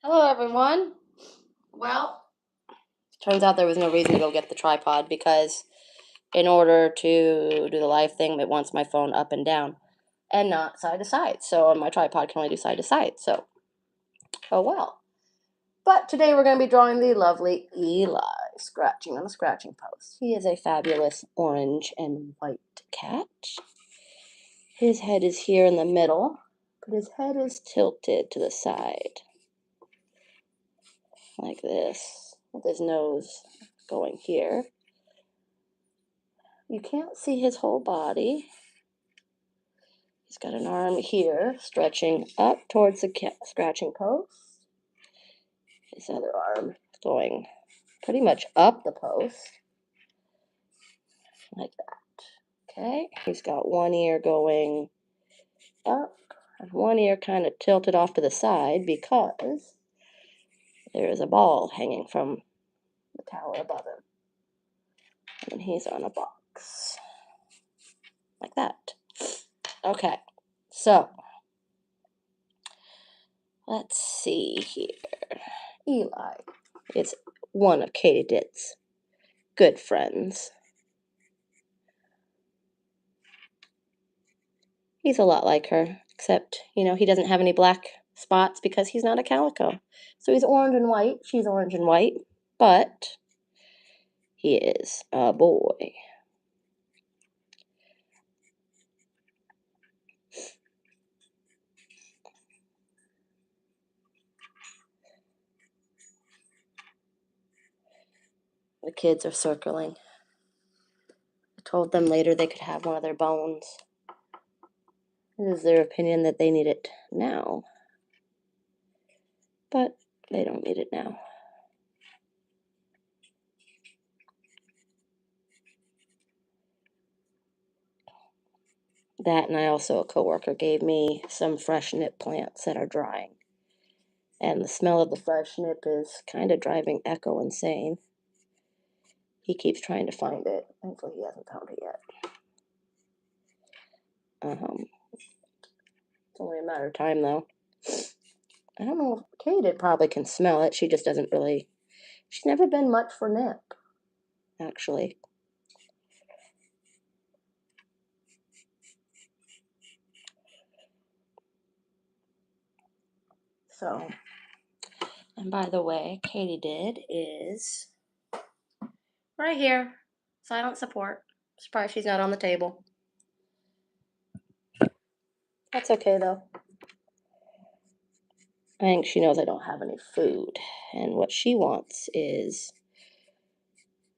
Hello, everyone. Well, turns out there was no reason to go get the tripod because in order to do the live thing, it wants my phone up and down and not side to side. So my tripod can only do side to side. So, oh well. But today we're going to be drawing the lovely Eli scratching on a scratching post. He is a fabulous orange and white cat. His head is here in the middle, but his head is tilted to the side. Like this, with his nose going here. You can't see his whole body. He's got an arm here, stretching up towards the scratching post. His other arm going pretty much up the post, like that. Okay, he's got one ear going up, and one ear kind of tilted off to the side because there is a ball hanging from the tower above him. And he's on a box, like that. Okay, so let's see here. Eli is one of Katie's good friends. He's a lot like her, except, he doesn't have any black spots because he's not a calico. So he's orange and white. She's orange and white, but he is a boy. The kids are circling. I told them later they could have one of their bones. It is their opinion that they need it now, but they don't need it now. That, and a coworker gave me some fresh nip plants that are drying. And the smell of the fresh nip is kind of driving Echo insane. He keeps trying to find it. Thankfully, he hasn't found it yet. It's only a matter of time, though. I don't know. Kate probably can smell it. She just doesn't really. She's never been much for nip, actually. So, and by the way, Katie did is right here. Silent support. Surprised she's not on the table. That's okay, though. I think she knows I don't have any food. And what she wants is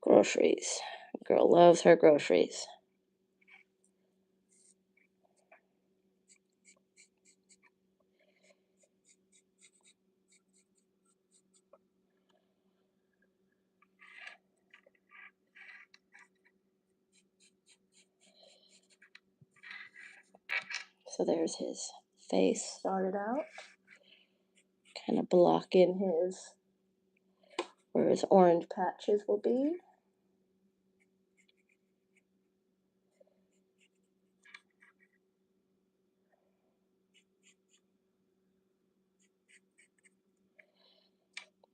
groceries. The girl loves her groceries. So there's his face started out. Kind of blocking where his orange patches will be.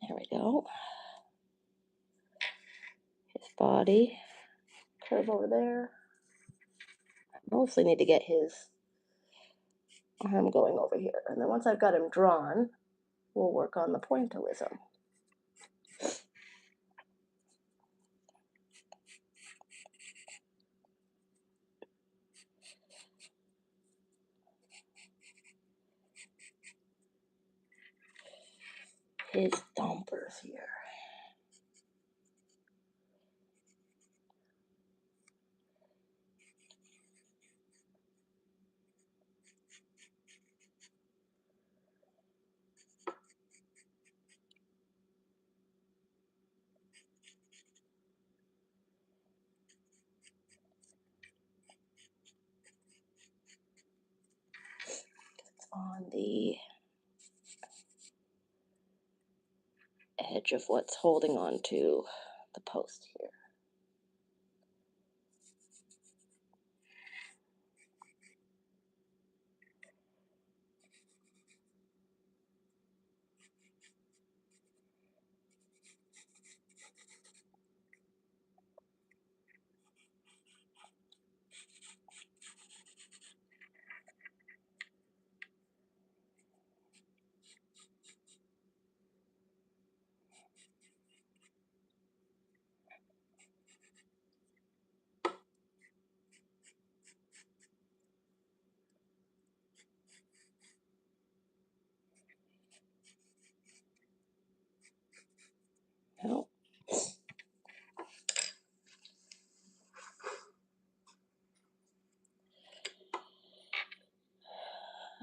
There we go. His body, curve over there. I mostly need to get his arm going over here. And then once I've got him drawn, we'll work on the pointillism. His thumpers here. On the edge of what's holding on to the post here.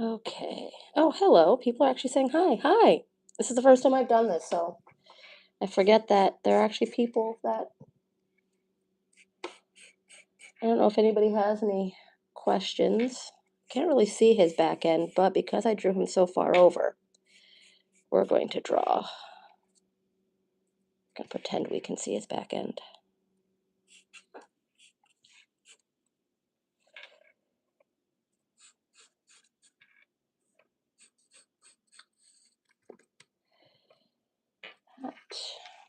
Okay. Oh, hello. People are actually saying hi. Hi. This is the first time I've done this, so I forget that there are actually people that I don't know if anybody has any questions. Can't really see his back end, but because I drew him so far over, we're going to draw. I'm gonna pretend we can see his back end.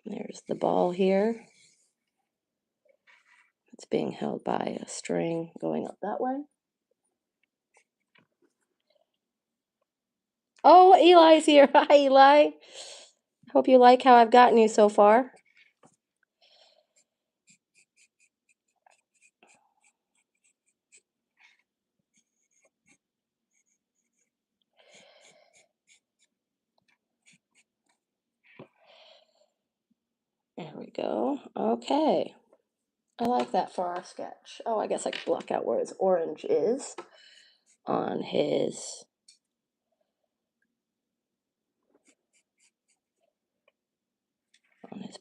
There's the ball here. It's being held by a string going up that way. Oh, Eli's here. Hi, Eli. Hope you like how I've gotten you so far. There we go. Okay. I like that for our sketch. Oh, I guess I could block out where his orange is on his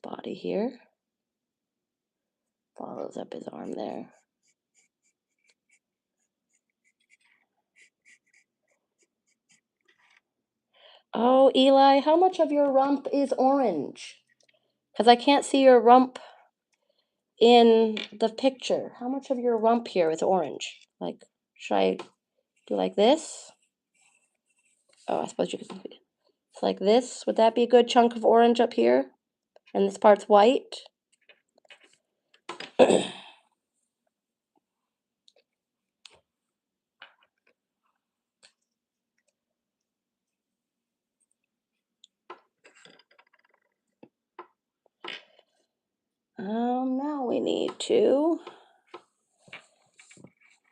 body here. Follows up his arm there. Oh, Eli, how much of your rump is orange? Because I can't see your rump in the picture. How much of your rump here is orange? Like, should I do like this? Oh, I suppose you could. It's like this. Would that be a good chunk of orange up here? And this part's white? Now we need to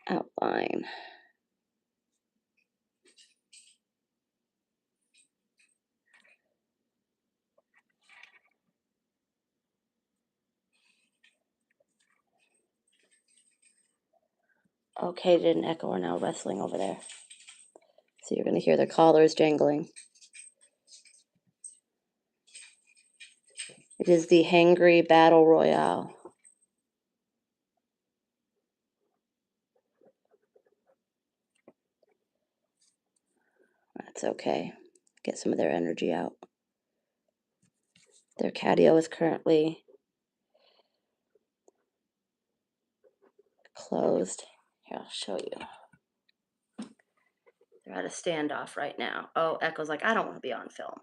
outline. Okay, did an echo. We're now wrestling over there. So you're going to hear their collars jangling. It is the Hangry Battle Royale. That's okay. Get some of their energy out. Their catio is currently closed. Here, I'll show you. They're at a standoff right now. Oh, Echo's like, I don't want to be on film.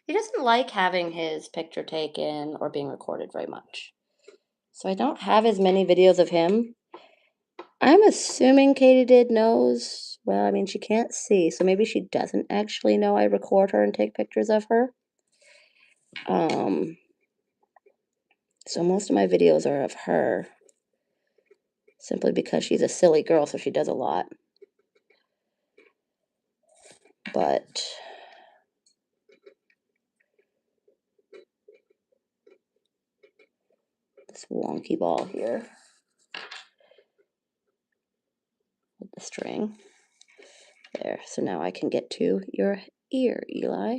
He doesn't like having his picture taken or being recorded very much. So I don't have as many videos of him. I'm assuming Katydid knows. Well, I mean, she can't see, so maybe she doesn't actually know I record her and take pictures of her. So most of my videos are of her, simply because she's a silly girl, so she does a lot. But this wonky ball here with the string. There, so now I can get to your ear, Eli.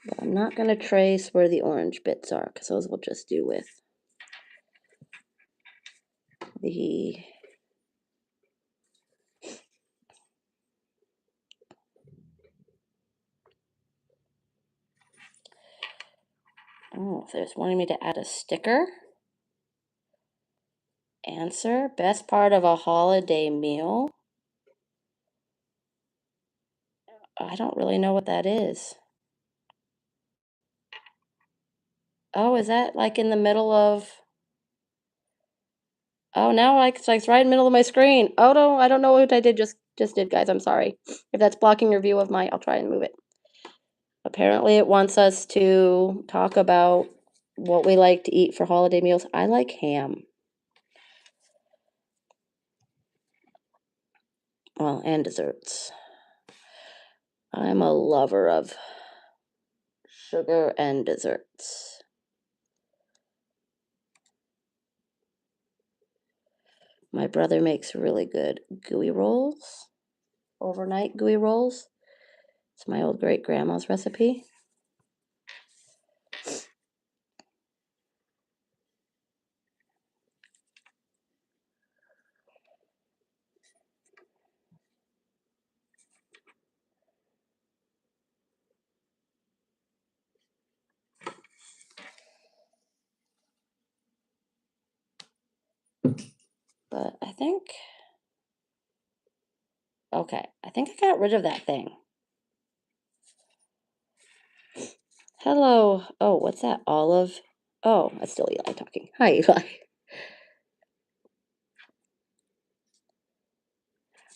But I'm not going to trace where the orange bits are, because those we'll just do with the oh, there's wanting me to add a sticker. Answer, best part of a holiday meal? I don't really know what that is. Oh, is that like in the middle of Oh, now it's like right in the middle of my screen. Oh no, I don't know what I did just did, guys. I'm sorry. If that's blocking your view of my, I'll try and move it. Apparently it wants us to talk about what we like to eat for holiday meals. I like ham. Well, and desserts. I'm a lover of sugar and desserts. My brother makes really good gooey rolls, overnight gooey rolls. It's my old great grandma's recipe. But I think, okay, I think I got rid of that thing. Hello. Oh, what's that? Olive. Oh, that's still Eli talking. Hi, Eli.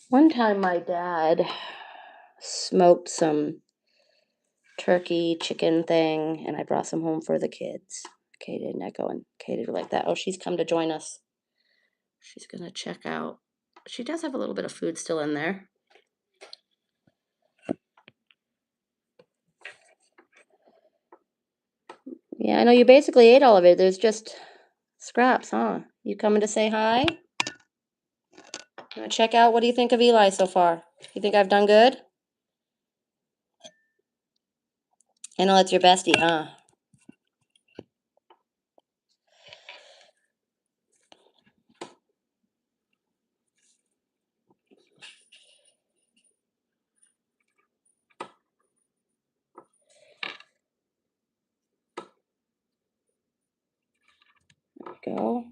One time my dad smoked some turkey chicken thing and I brought some home for the kids. Katie and Echo and Katie were like that. Oh, she's come to join us. She's gonna check out. She does have a little bit of food still in there. Yeah, I know you basically ate all of it. There's just scraps, huh? You coming to say hi? You wanna check out? What do you think of Eli so far? You think I've done good? I know it's your bestie, huh? There we go.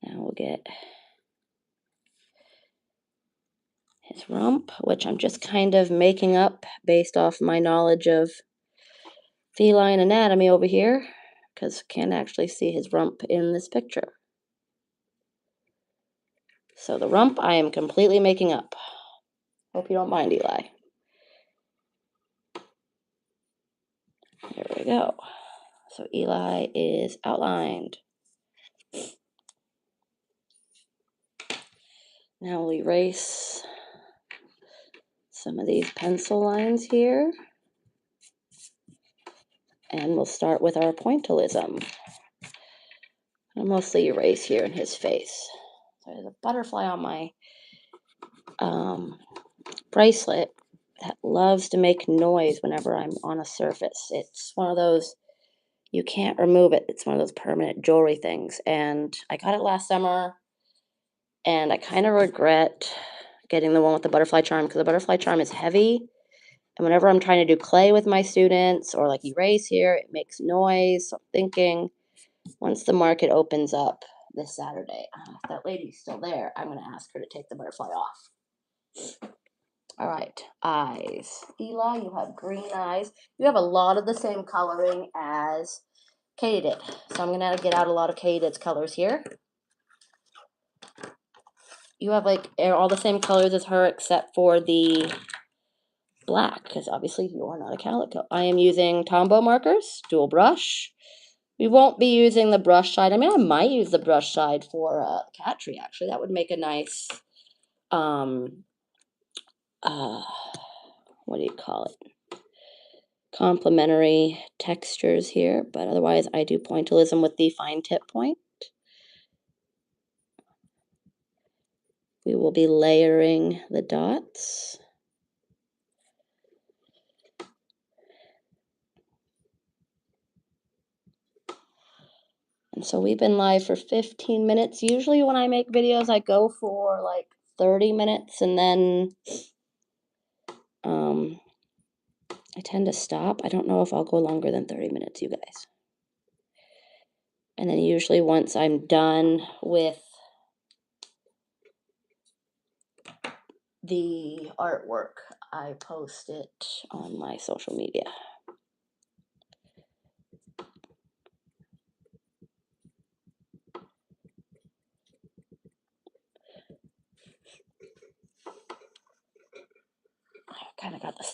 Now we'll get his rump, which I'm just kind of making up based off my knowledge of feline anatomy over here, because can't actually see his rump in this picture. So the rump I am completely making up. Hope you don't mind, Eli. There we go. So Eli is outlined. Now we'll erase some of these pencil lines here. And we'll start with our pointillism. I'll mostly erase here in his face. So there's a butterfly on my bracelet that loves to make noise whenever I'm on a surface. It's one of those, you can't remove it. It's one of those permanent jewelry things. And I got it last summer, and I kind of regret getting the one with the butterfly charm because the butterfly charm is heavy. And whenever I'm trying to do clay with my students or like erase here, it makes noise. So I'm thinking once the market opens up this Saturday, if that lady's still there, I'm going to ask her to take the butterfly off. All right, eyes. Eli, you have green eyes. You have a lot of the same coloring as Katie did. So I'm going to get out a lot of Katie did's colors here. You have like all the same colors as her except for the black, because obviously you are not a calico. I am using Tombow markers, dual brush. We won't be using the brush side. I mean, I might use the brush side for cat tree, actually. That would make a nice, what do you call it? Complementary textures here. But otherwise, I do pointillism with the fine tip point. We will be layering the dots. And so we've been live for 15 minutes. Usually when I make videos, I go for like 30 minutes and then I tend to stop. I don't know if I'll go longer than 30 minutes, you guys. And then usually once I'm done with the artwork, I post it on my social media.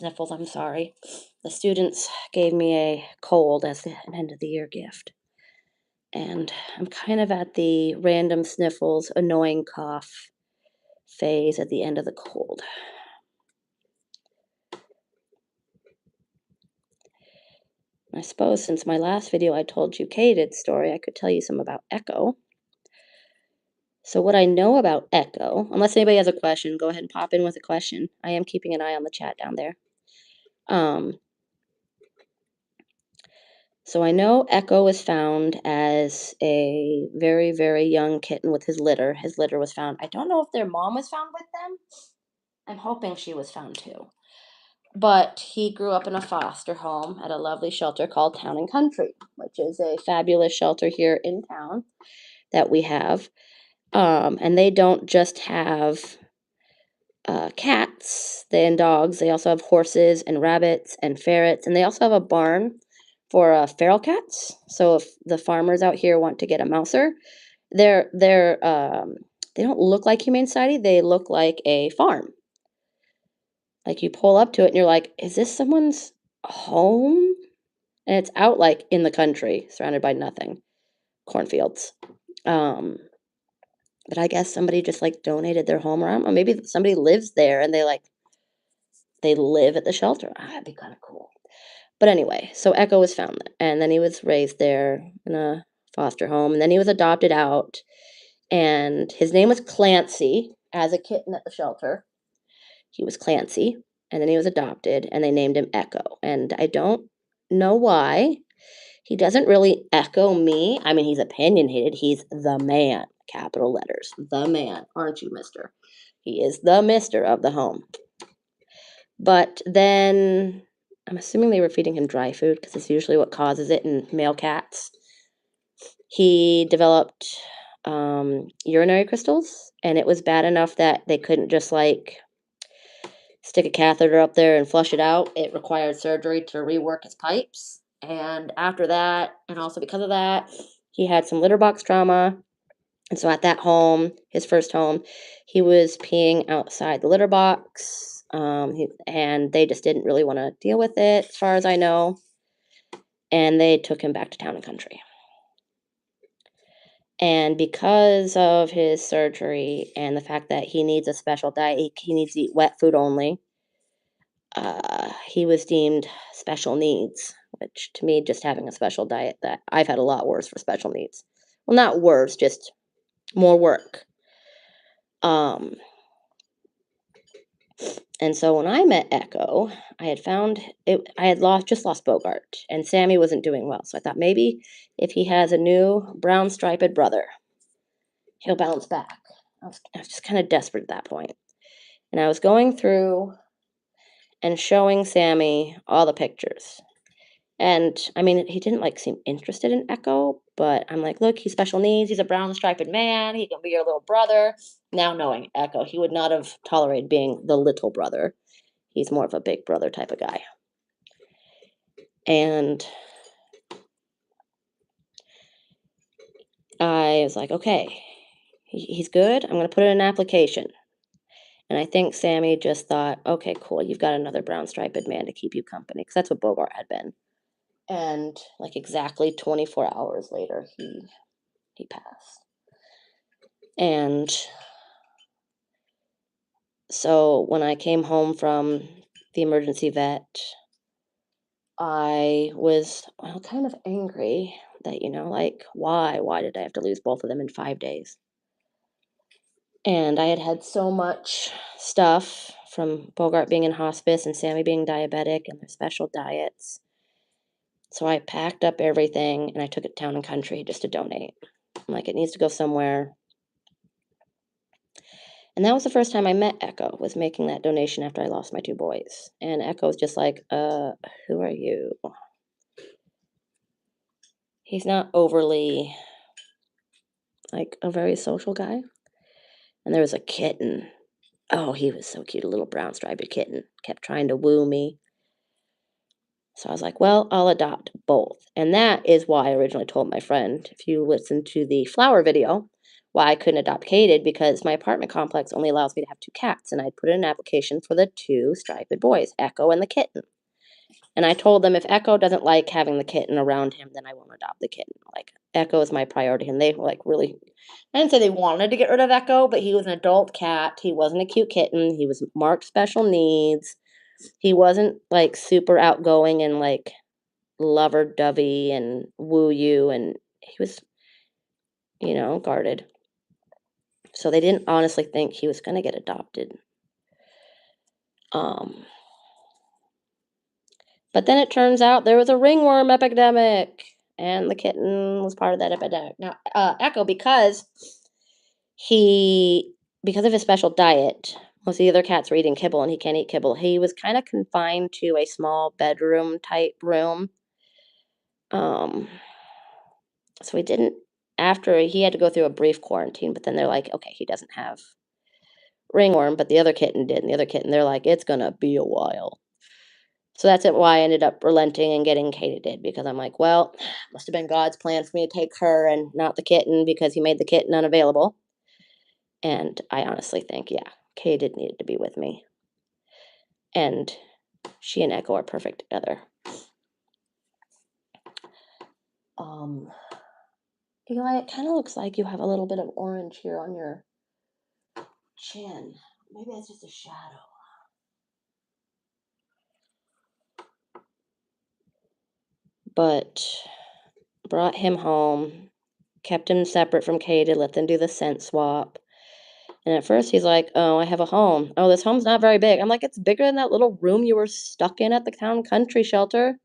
sniffles. I'm sorry. The students gave me a cold as an end of the year gift. And I'm kind of at the random sniffles, annoying cough phase at the end of the cold. I suppose since my last video I told you Katie's story, I could tell you some about Echo. So what I know about Echo, unless anybody has a question, go ahead and pop in with a question. I am keeping an eye on the chat down there. So I know Echo was found as a very, very young kitten with his litter. His litter was found. I don't know if their mom was found with them. I'm hoping she was found too. But he grew up in a foster home at a lovely shelter called Town and Country, which is a fabulous shelter here in town that we have. And they don't just have cats and dogs. They also have horses and rabbits and ferrets, and they also have a barn for feral cats. So if the farmers out here want to get a mouser, they don't look like Humane Society. They look like a farm. Like you pull up to it and you're like, is this someone's home? And it's out like in the country, surrounded by nothing, cornfields. But I guess somebody just like donated their home around, or maybe somebody lives there and they live at the shelter. That'd be kind of cool. But anyway, so Echo was found, and then he was raised there in a foster home, and then he was adopted out, and his name was Clancy as a kitten at the shelter. He was Clancy, and then he was adopted, and they named him Echo. And I don't know why. He doesn't really echo me. I mean, he's opinionated. He's the man, capital letters. The man, aren't you, mister? He is the mister of the home. But then I'm assuming they were feeding him dry food because it's usually what causes it in male cats. He developed urinary crystals, and it was bad enough that they couldn't just like stick a catheter up there and flush it out. It required surgery to rework his pipes. And after that, and also because of that, he had some litter box trauma. And so at that home, his first home, he was peeing outside the litter box. And they just didn't really want to deal with it, as far as I know. And they took him back to Town and Country. And because of his surgery and the fact that he needs a special diet, he needs to eat wet food only, he was deemed special needs, which to me, just having a special diet, that I've had a lot worse for special needs. Well, not worse, just more work. And so when I met Echo, I had found it. I had just lost Bogart, and Sammy wasn't doing well. So I thought maybe if he has a new brown striped brother, he'll bounce back. I was just kind of desperate at that point, and I was going through and showing Sammy all the pictures. And I mean, he didn't like seem interested in Echo, but I'm like, look, he's special needs. He's a brown striped man. He can be your little brother. Now knowing Echo, he would not have tolerated being the little brother. He's more of a big brother type of guy. And I was like, okay, he's good. I'm going to put in an application. And I think Sammy just thought, okay, cool. You've got another brown striped man to keep you company. Because that's what Bogart had been. And like exactly 24 hours later, he passed. And so when I came home from the emergency vet, I was kind of angry that, like, why did I have to lose both of them in 5 days? And I had had so much stuff from Bogart being in hospice and Sammy being diabetic and their special diets. So I packed up everything and I took it to Town and Country just to donate. I'm like, it needs to go somewhere. And that was the first time I met Echo, was making that donation after I lost my two boys. And Echo was just like, who are you? He's not overly, like, a very social guy. And there was a kitten. Oh, he was so cute, a little brown striped kitten. Kept trying to woo me. So I was like, well, I'll adopt both. And that is why I originally told my friend, if you listen to the flower video, why I couldn't adopt Kaden, because my apartment complex only allows me to have 2 cats, and I put in an application for the 2 striped boys, Echo and the kitten. And I told them if Echo doesn't like having the kitten around him, then I won't adopt the kitten. Like, Echo is my priority, and they were, like, really I didn't say they wanted to get rid of Echo, but he was an adult cat. He wasn't a cute kitten. He was marked special needs. He wasn't, like, super outgoing and, like, lover-dovey and woo you, and he was, guarded. So they didn't honestly think he was gonna get adopted. Um, but then it turns out there was a ringworm epidemic, and the kitten was part of that epidemic. Now, Echo, he because of his special diet, most of the other cats were eating kibble, and he can't eat kibble. He was kinda confined to a small bedroom-type room. Um, so he didn't after he had to go through a brief quarantine, but then they're like, "Okay, he doesn't have ringworm," but the other kitten did, and the other kitten, they're like, "It's gonna be a while." So that's it why I ended up relenting and getting Katydid, because I'm like, "Well, must have been God's plan for me to take her and not the kitten, because he made the kitten unavailable." And I honestly think, yeah, Katydid needed to be with me. And she and Echo are perfect together. Um, Eli, it kind of looks like you have a little bit of orange here on your chin. Maybe that's just a shadow. But brought him home, kept him separate from Katie, let them do the scent swap. And at first he's like, "Oh, I have a home. Oh, this home's not very big." I'm like, "It's bigger than that little room you were stuck in at the town country shelter."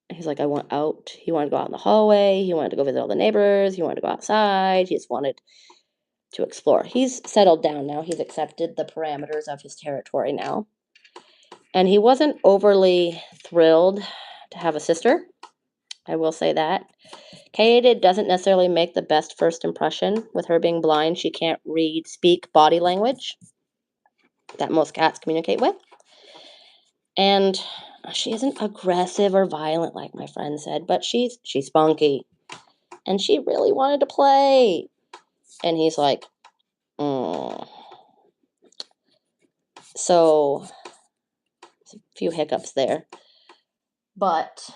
And he's like, "I want out." He wanted to go out in the hallway. He wanted to go visit all the neighbors. He wanted to go outside. He just wanted to explore. He's settled down now. He's accepted the parameters of his territory now. And he wasn't overly thrilled to have a sister. I will say that. Katie doesn't necessarily make the best first impression. With her being blind, she can't speak body language that most cats communicate with. And she isn't aggressive or violent like my friend said, but she's spunky. And she really wanted to play. And he's like, mm. So, a few hiccups there. But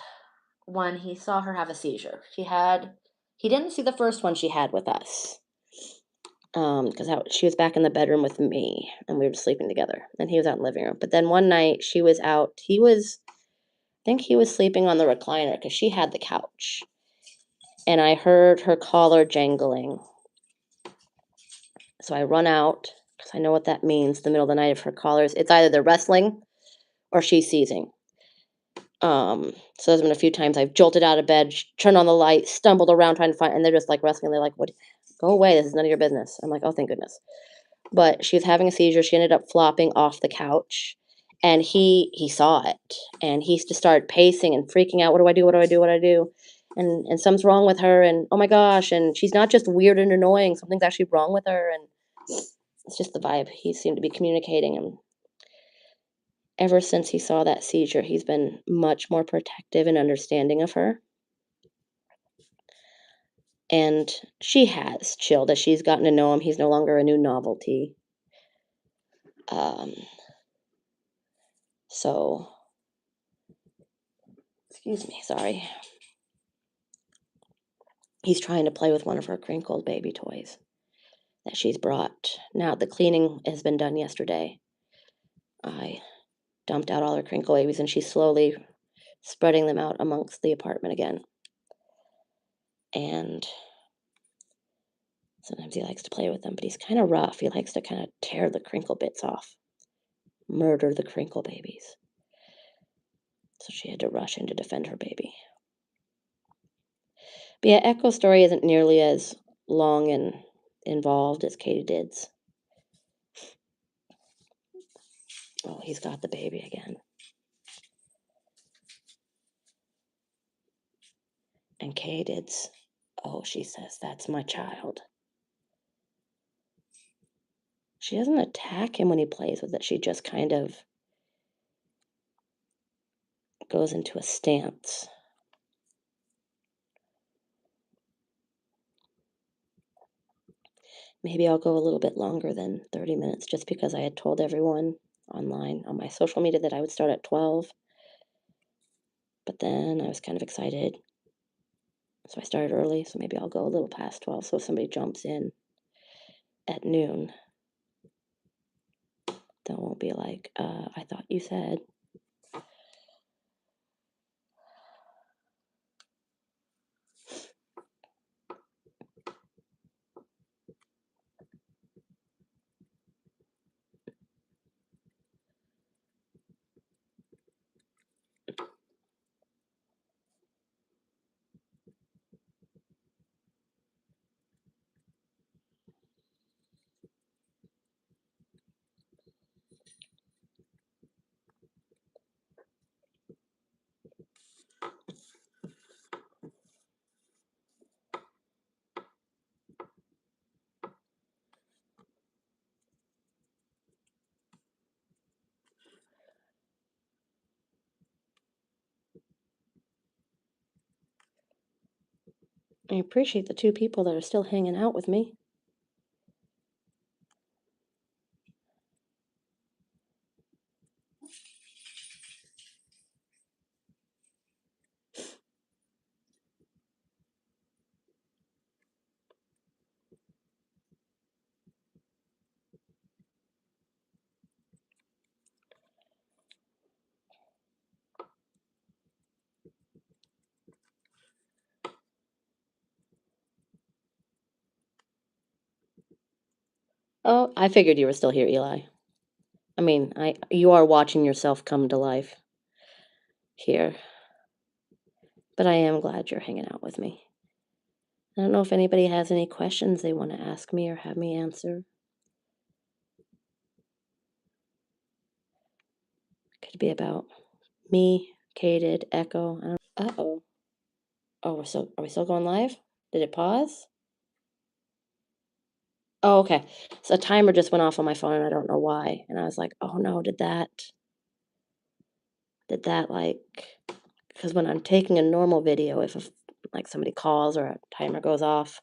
when he saw her have a seizure, he didn't see the first one she had with us. Because she was back in the bedroom with me, and we were sleeping together, and he was out in the living room. But then one night she was out. I think he was sleeping on the recliner because she had the couch, and I heard her collar jangling. So I run out because I know what that means. The middle of the night, if her collars, it's either they're wrestling or she's seizing. So there's been a few times I've jolted out of bed, turned on the light, stumbled around trying to find, and they're just like wrestling. They're like, "What? Go away! This is none of your business." I'm like, "Oh, thank goodness." But she was having a seizure. She ended up flopping off the couch, and he saw it, and he just started pacing and freaking out. What do I do? What do I do? What do I do? And something's wrong with her, and oh my gosh, and she's not just weird and annoying. Something's actually wrong with her, and it's just the vibe he seemed to be communicating. And ever since he saw that seizure, he's been much more protective and understanding of her. And she has chilled as she's gotten to know him. He's no longer a new novelty. Um, so, excuse me, sorry. He's trying to play with one of her crinkled baby toys that she's brought. Now, the cleaning has been done yesterday. I dumped out all her crinkle babies, and she's slowly spreading them out amongst the apartment again. And sometimes he likes to play with them, but he's kind of rough. He likes to kind of tear the crinkle bits off, murder the crinkle babies. So she had to rush in to defend her baby. But yeah, Echo's story isn't nearly as long and involved as Katydid's. Oh, he's got the baby again. And Katydid's, oh, she says, "That's my child." She doesn't attack him when he plays with it. She just kind of goes into a stance. maybe I'll go a little bit longer than 30 minutes just because I had told everyone online on my social media that I would start at 12. But then I was kind of excited. So I started early. So maybe I'll go a little past 12. So if somebody jumps in at noon, they won't be like, I thought you said. I appreciate the 2 people that are still hanging out with me. Oh, I figured you were still here, Eli. I mean, you are watching yourself come to life here, but I am glad you're hanging out with me. I don't know if anybody has any questions they want to ask me or have me answer. Could be about me, Kated, Echo. I don't. Uh-oh. Oh, are we still going live? Did it pause? Oh, okay. So a timer just went off on my phone and I don't know why. And I was like, oh no, did that like, because when I'm taking a normal video, if like somebody calls or a timer goes off,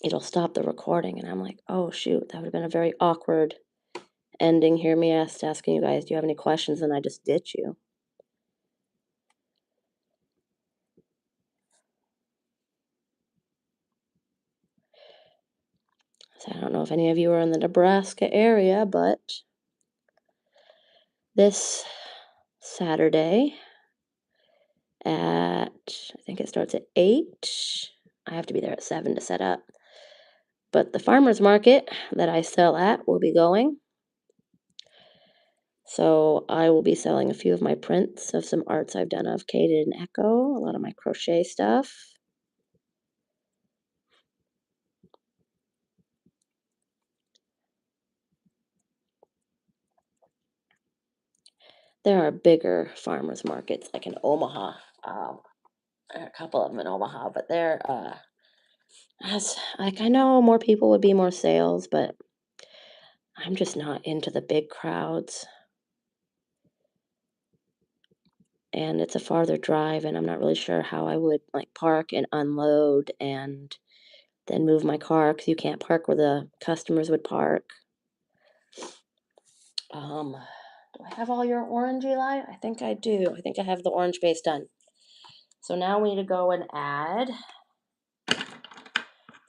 it'll stop the recording. And I'm like, oh shoot, that would have been a very awkward ending. Hear me asking you guys, do you have any questions? And I just ditch you. So I don't know if any of you are in the Nebraska area, but this Saturday at, I think it starts at 8. I have to be there at 7 to set up. But the farmer's market that I sell at will be going. So I will be selling a few of my prints of some arts I've done of Kated and Echo, a lot of my crochet stuff. There are bigger farmers markets like in Omaha. A couple of them in Omaha, but they're as like I know more people would be more sales, but I'm just not into the big crowds. And it's a farther drive and I'm not really sure how I would like park and unload and then move my car because you can't park where the customers would park. Do I have all your orange, Eli? I think I do. I think I have the orange base done. So now we need to go and add.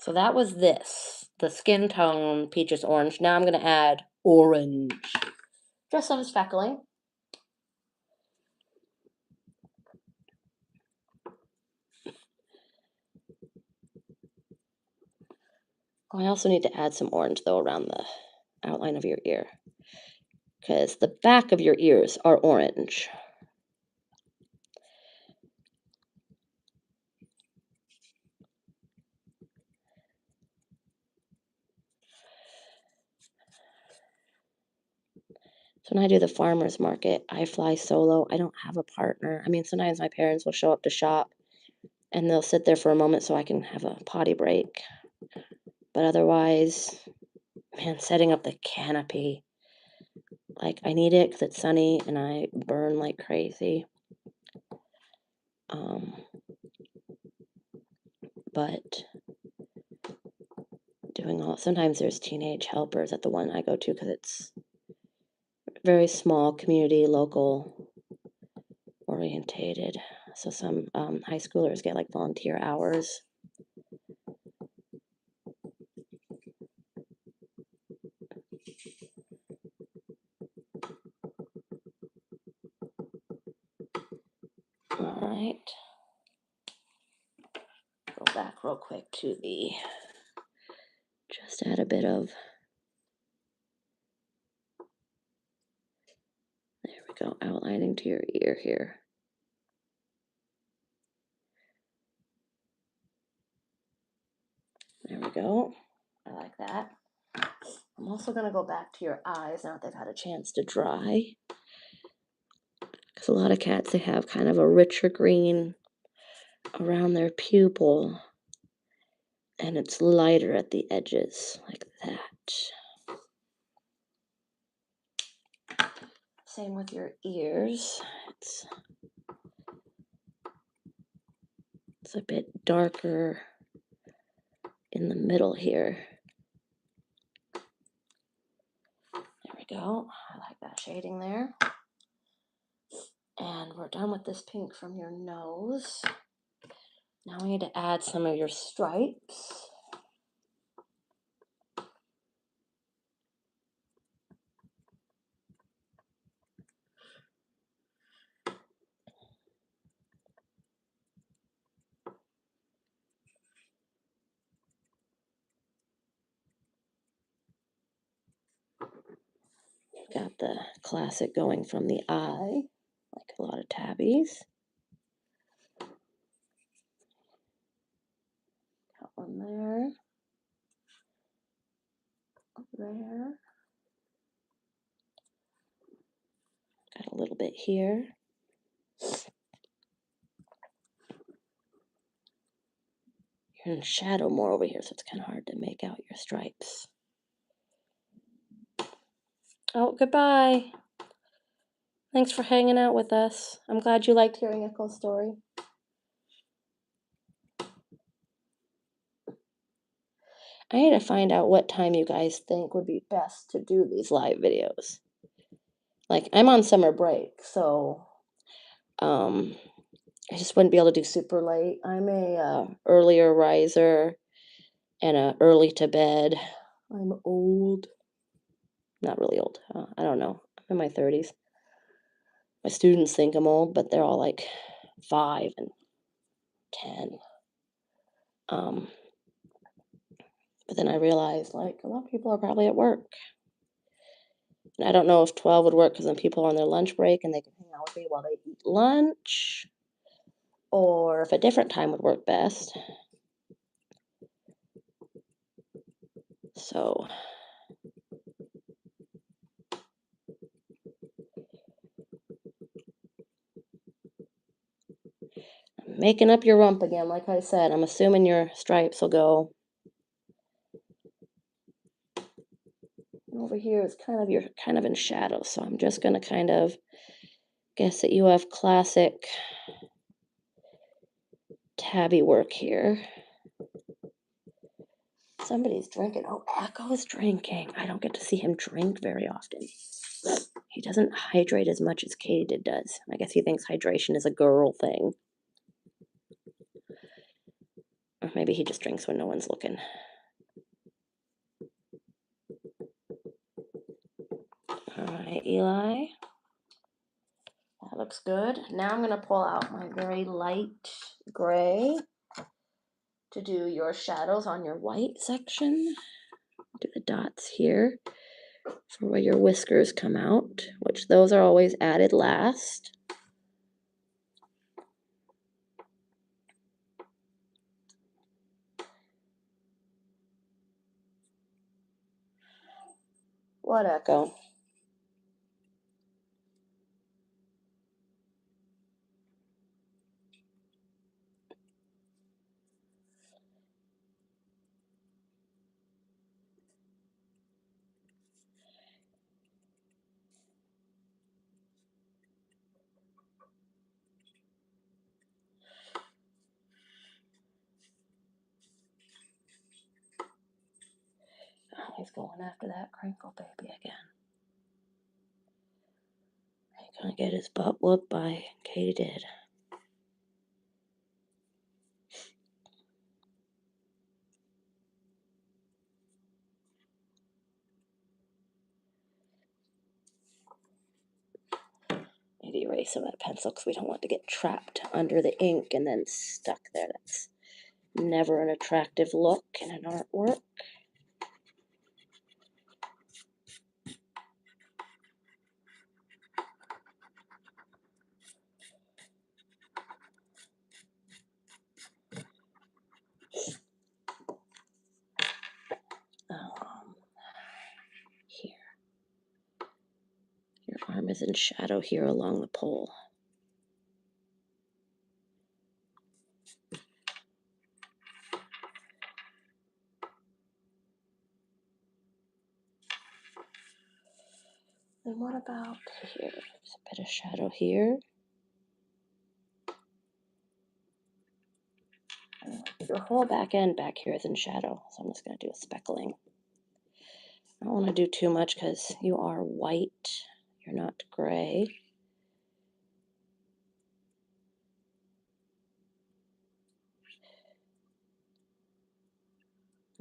So that was the skin tone peaches orange. Now I'm going to add orange. Just some speckling. I also need to add some orange though around the outline of your ear because the back of your ears are orange. So when I do the farmer's market, I fly solo. I don't have a partner. I mean, sometimes my parents will show up to shop and they'll sit there for a moment so I can have a potty break. But otherwise, man, setting up the canopy, like I need it because it's sunny and I burn like crazy. But Well, sometimes there's teenage helpers at the one I go to because it's very small, community, local orientated. So some high schoolers get like volunteer hours. All right. Go back real quick to the, just add a bit of, there we go, outlining to your ear here. There we go. I like that. I'm also going to go back to your eyes now that they've had a chance to dry. Because a lot of cats, they have kind of a richer green around their pupil. And it's lighter at the edges, like that. Same with your ears. It's a bit darker in the middle here. There we go. I like that shading there. And we're done with this pink from your nose. Now we need to add some of your stripes. Got the classic going from the eye, like a lot of tabbies. Got one there. There. Got a little bit here. You're in shadow more over here, so it's kind of hard to make out your stripes. Oh, goodbye. Thanks for hanging out with us. I'm glad you liked hearing Echo's story. I need to find out what time you guys think would be best to do these live videos. Like, I'm on summer break, so I just wouldn't be able to do super late. I'm a earlier riser and a early to bed. I'm old. Not really old. I don't know. I'm in my 30s. My students think I'm old, but they're all like 5 and 10. But then I realized, like, a lot of people are probably at work. And I don't know if 12 would work because then people are on their lunch break and they can hang out with me while they eat lunch. Or if a different time would work best. So I'm making up your rump again, like I said. I'm assuming your stripes will go. Over here is you're kind of in shadow, so I'm just gonna kind of guess that you have classic tabby work here. Somebody's drinking. Oh, Echo's drinking. I don't get to see him drink very often. He doesn't hydrate as much as Katie does. I guess he thinks hydration is a girl thing. Or maybe he just drinks when no one's looking. All right, Eli. That looks good. Now I'm going to pull out my very light gray to do your shadows on your white section. Do the dots here for where your whiskers come out, which those are always added last. What, Echo? He's going after that crinkle baby again. He's gonna get his butt whooped by Katydid. Need to erase some of that pencil because we don't want to get trapped under the ink and then stuck there. That's never an attractive look in an artwork. Here. Your arm is in shadow here along the pole. And what about here? There's a bit of shadow here. Your whole back end back here is in shadow, so I'm just going to do a speckling. I don't want to do too much because you are white. You're not gray.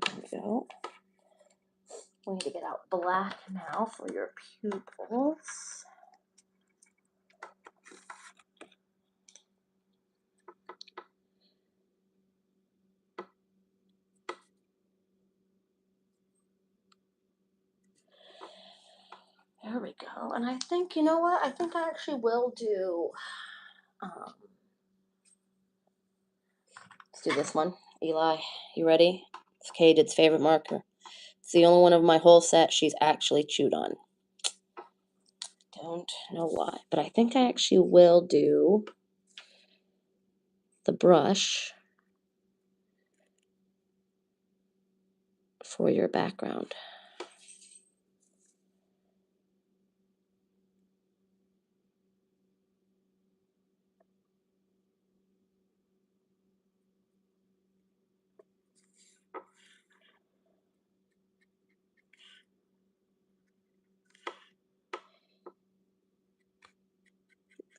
There we go. We need to get out black now for your pupils. There we go. And I think, you know what? I think I actually will do, let's do this one. Eli, you ready? It's Katydid's favorite marker. It's the only one of my whole set she's actually chewed on. Don't know why, but I think I actually will do the brush for your background.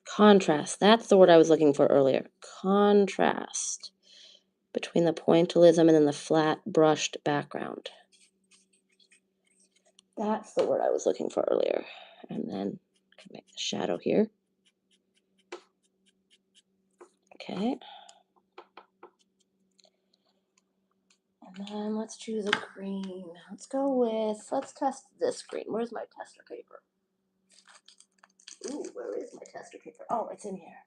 Contrast, that's the word I was looking for earlier. Contrast between the pointillism and then the flat brushed background. That's the word I was looking for earlier. And then I can make the shadow here. Okay. And then let's choose a green. Let's test this green. Where's my tester paper? Ooh, where is my tester paper? Oh, it's in here.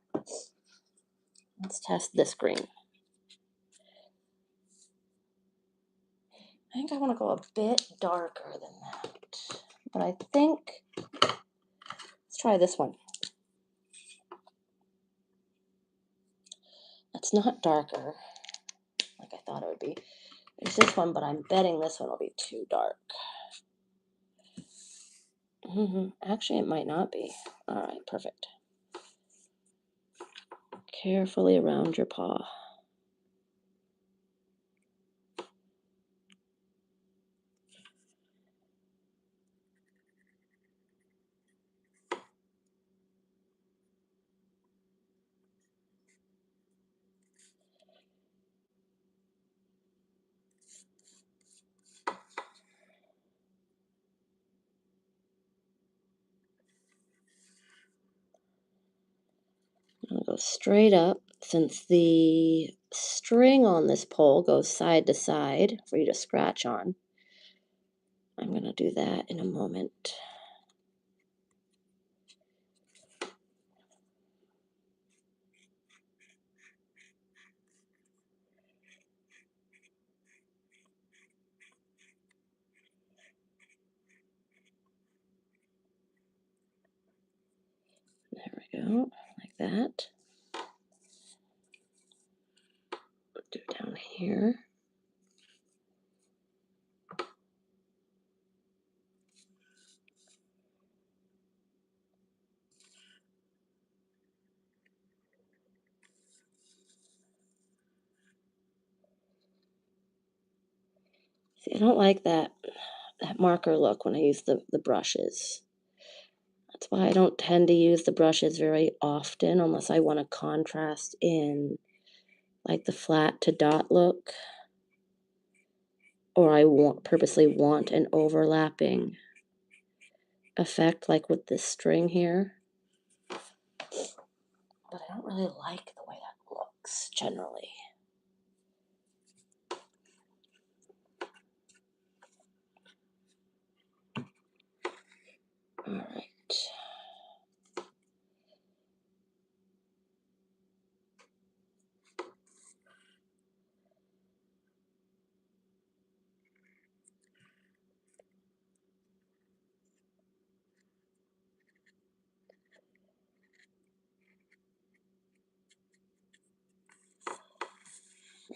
Let's test this green. I think I want to go a bit darker than that. But I think, let's try this one. It's not darker like I thought it would be. There's this one, but I'm betting this one will be too dark. Actually, it might not be. All right, perfect. Carefully around your paw. I'll go straight up. Since the string on this pole goes side to side for you to scratch on, I'm going to do that in a moment. There we go, like that. Do down here. See, I don't like that that marker look when I use the brushes. That's why I don't tend to use the brushes very often unless I want to contrast in like the flat to dot look, or I purposely want an overlapping effect like with this string here. But I don't really like the way that looks generally. All right.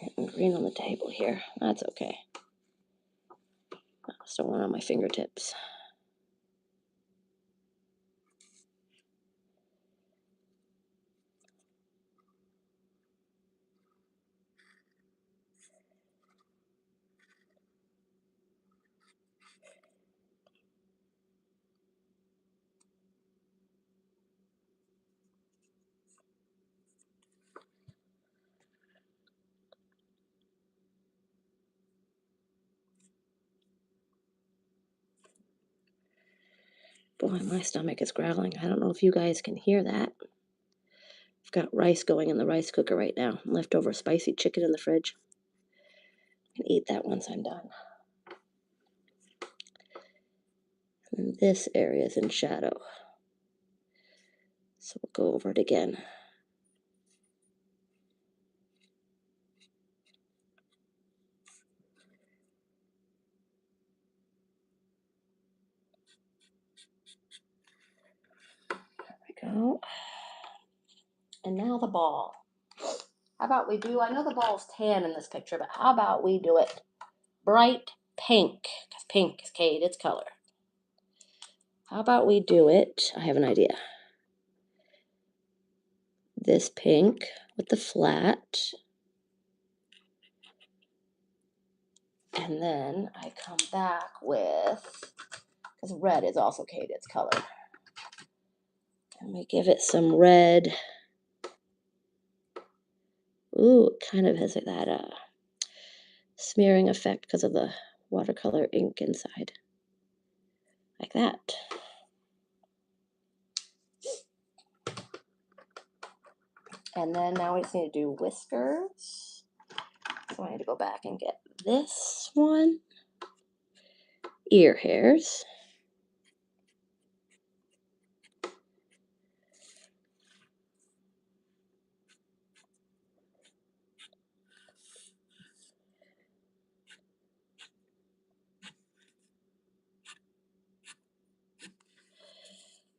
Getting green on the table here. That's okay. I just don't want it on my fingertips. Boy, my stomach is growling. I don't know if you guys can hear that. I've got rice going in the rice cooker right now. Leftover spicy chicken in the fridge. I can eat that once I'm done. And this area is in shadow. So we'll go over it again. There we go. And now the ball. How about we do, I know the ball's tan in this picture, but how about we do it bright pink? Because pink is its color. How about we do it, I have an idea. This pink with the flat. And then I come back with, because red is also its color. And we give it some red. Ooh, it kind of has that smearing effect because of the watercolor ink inside. Like that. And then now we just need to do whiskers. So I need to go back and get this one. Ear hairs.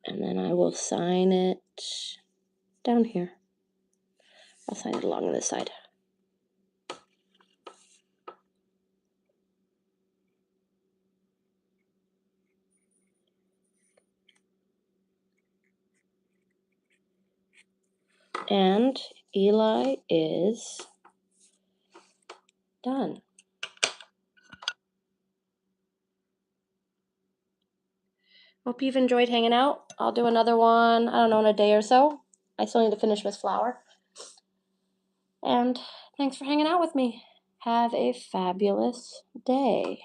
And then I will sign it down here. I'll sign it along this side. And Eli is done. Hope you've enjoyed hanging out. I'll do another one, I don't know, in a day or so. I still need to finish Miss Flower. And thanks for hanging out with me. Have a fabulous day.